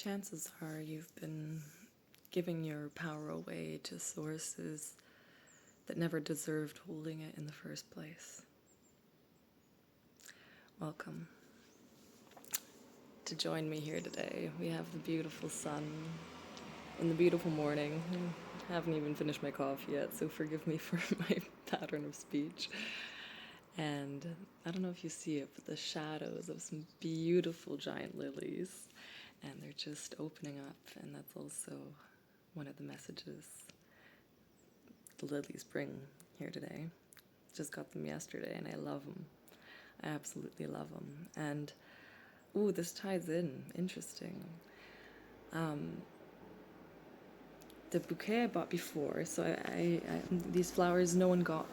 Chances are you've been giving your power away to sources that never deserved holding it in the first place. Welcome. To join me here today, we have the beautiful sun in the beautiful morning. I haven't even finished my coffee yet, so forgive me for my pattern of speech. And I don't know if you see it, but the shadows of some beautiful giant lilies, and they're just opening up, and that's also one of the messages the lilies bring here today. Just got them yesterday, and I love them. I absolutely love them. And ooh, this ties in. Interesting. The bouquet I bought before, so I these flowers no one got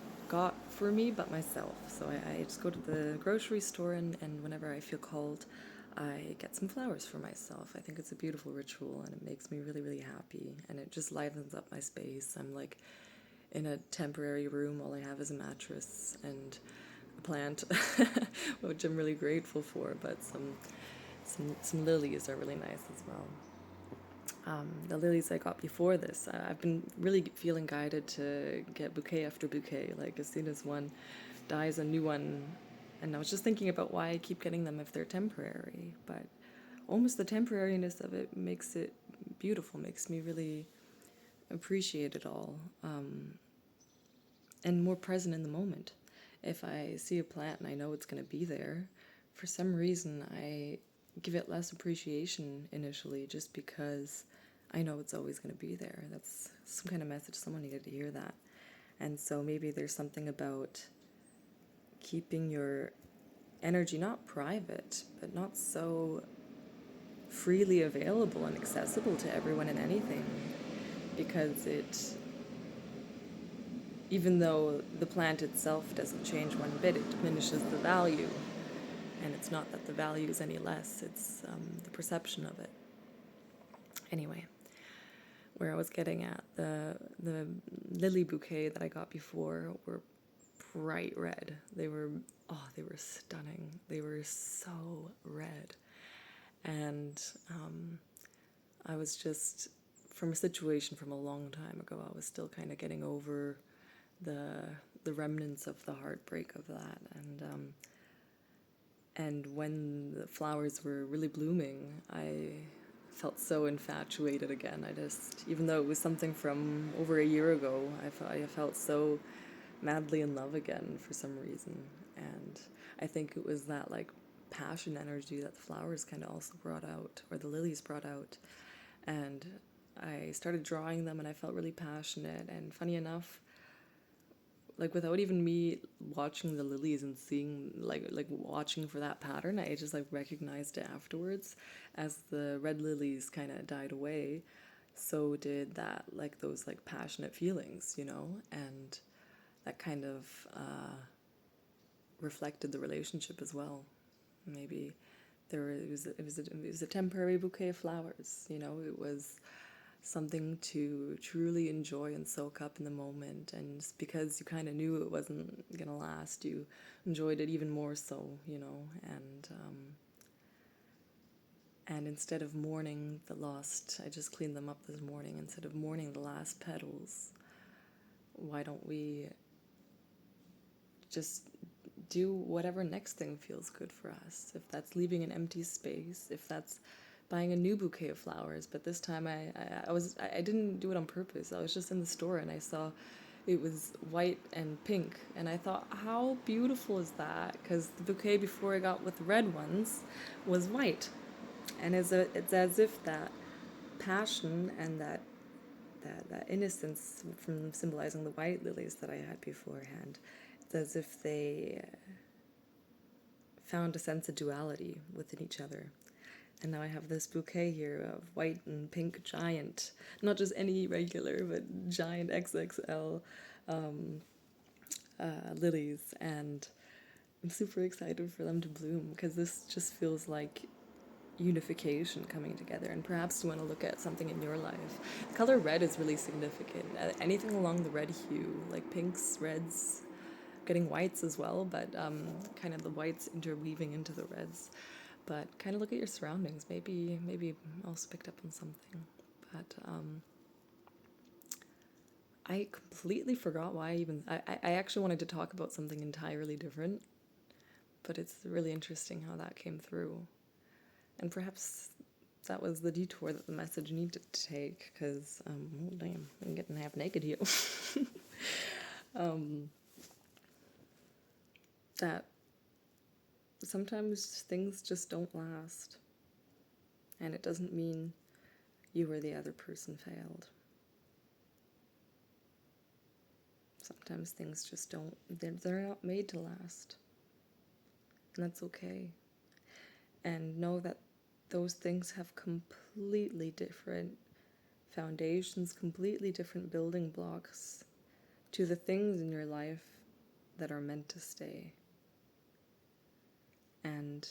for me but myself. So I just go to the grocery store, and whenever I feel called, I get some flowers for myself. I think it's a beautiful ritual, and it makes me really, really happy, and it just livens up my space. I'm like in a temporary room. All I have is a mattress and a plant, which I'm really grateful for, but some lilies are really nice as well. The lilies I got before this, I've been really feeling guided to get bouquet after bouquet. Like as soon as one dies, a new one. And I was just thinking about why I keep getting them if they're temporary. But almost the temporariness of it makes it beautiful, makes me really appreciate it all, and more present in the moment. If I see a plant and I know it's going to be there, for some reason I give it less appreciation initially just because I know it's always going to be there. That's some kind of message. Someone needed to hear that. And so maybe there's something about keeping your energy not private, but not so freely available and accessible to everyone and anything, because even though the plant itself doesn't change one bit, it diminishes the value. And it's not that the value is any less, it's the perception of it. Anyway, where I was getting at, the lily bouquet that I got before were bright red. They were stunning. They were so red. And I was just, from a situation from a long time ago, I was still kind of getting over the remnants of the heartbreak of that. And when the flowers were really blooming, I felt so infatuated again. I just, even though it was something from over a year ago, I felt so madly in love again for some reason. And I think it was that like passion energy that the flowers kind of also brought out, or the lilies brought out. And I started drawing them, and I felt really passionate. And funny enough, like without even me watching the lilies and seeing like watching for that pattern, I just like recognized it afterwards. As the red lilies kind of died away, so did that, like those like passionate feelings, and that kind of reflected the relationship as well. Maybe it was a temporary bouquet of flowers. It was something to truly enjoy and soak up in the moment, and because you kind of knew it wasn't gonna last, you enjoyed it even more so, and instead of mourning the lost, I just cleaned them up this morning, instead of mourning the last petals, why don't we just do whatever next thing feels good for us? If that's leaving an empty space, if that's buying a new bouquet of flowers. But this time I didn't do it on purpose. I was just in the store, and I saw it was white and pink, and I thought, how beautiful is that? Because the bouquet before I got with the red ones was white, and it's as if that passion and that innocence from symbolizing the white lilies that I had beforehand, it's as if they found a sense of duality within each other. And now I have this bouquet here of white and pink giant, not just any regular, but giant XXL lilies. And I'm super excited for them to bloom, because this just feels like unification coming together. And perhaps you want to look at something in your life. The color red is really significant. Anything along the red hue, like pinks, reds, getting whites as well, but kind of the whites interweaving into the reds. But kind of look at your surroundings. Maybe also picked up on something. But I completely forgot why I actually wanted to talk about something entirely different, but it's really interesting how that came through. And perhaps that was the detour that the message needed to take, because, oh damn, I'm getting half naked here. That sometimes things just don't last. And it doesn't mean you or the other person failed. Sometimes things just don't, they're not made to last. And that's okay. And know that those things have completely different foundations, completely different building blocks to the things in your life that are meant to stay. And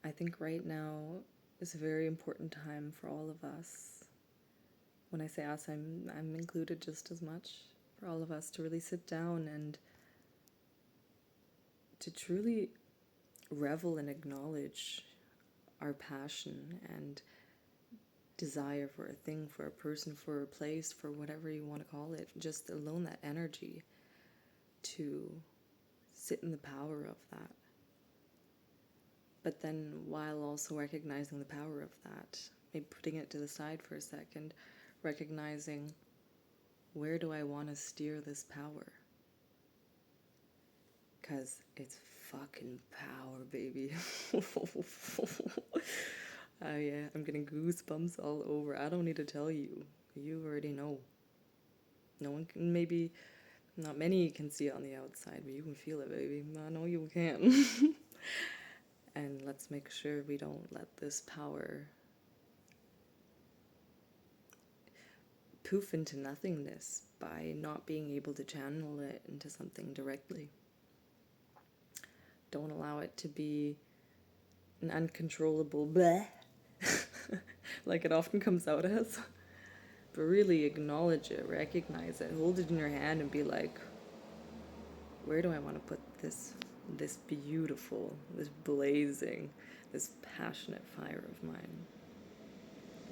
I think right now is a very important time for all of us. When I say us, I'm included just as much, for all of us to really sit down and to truly revel and acknowledge our passion and desire for a thing, for a person, for a place, for whatever you want to call it. Just alone that energy to sit in the power of that. But then while also recognizing the power of that, maybe putting it to the side for a second, recognizing, where do I want to steer this power? Because it's fucking power, baby. Oh yeah, I'm getting goosebumps all over. I don't need to tell you. You already know. No one can, maybe, not many can see it on the outside, but you can feel it, baby. I know you can. And let's make sure we don't let this power poof into nothingness by not being able to channel it into something directly. Don't allow it to be an uncontrollable bleh, like it often comes out as. But really acknowledge it, recognize it, hold it in your hand and be like, where do I want to put this beautiful, this blazing, this passionate fire of mine?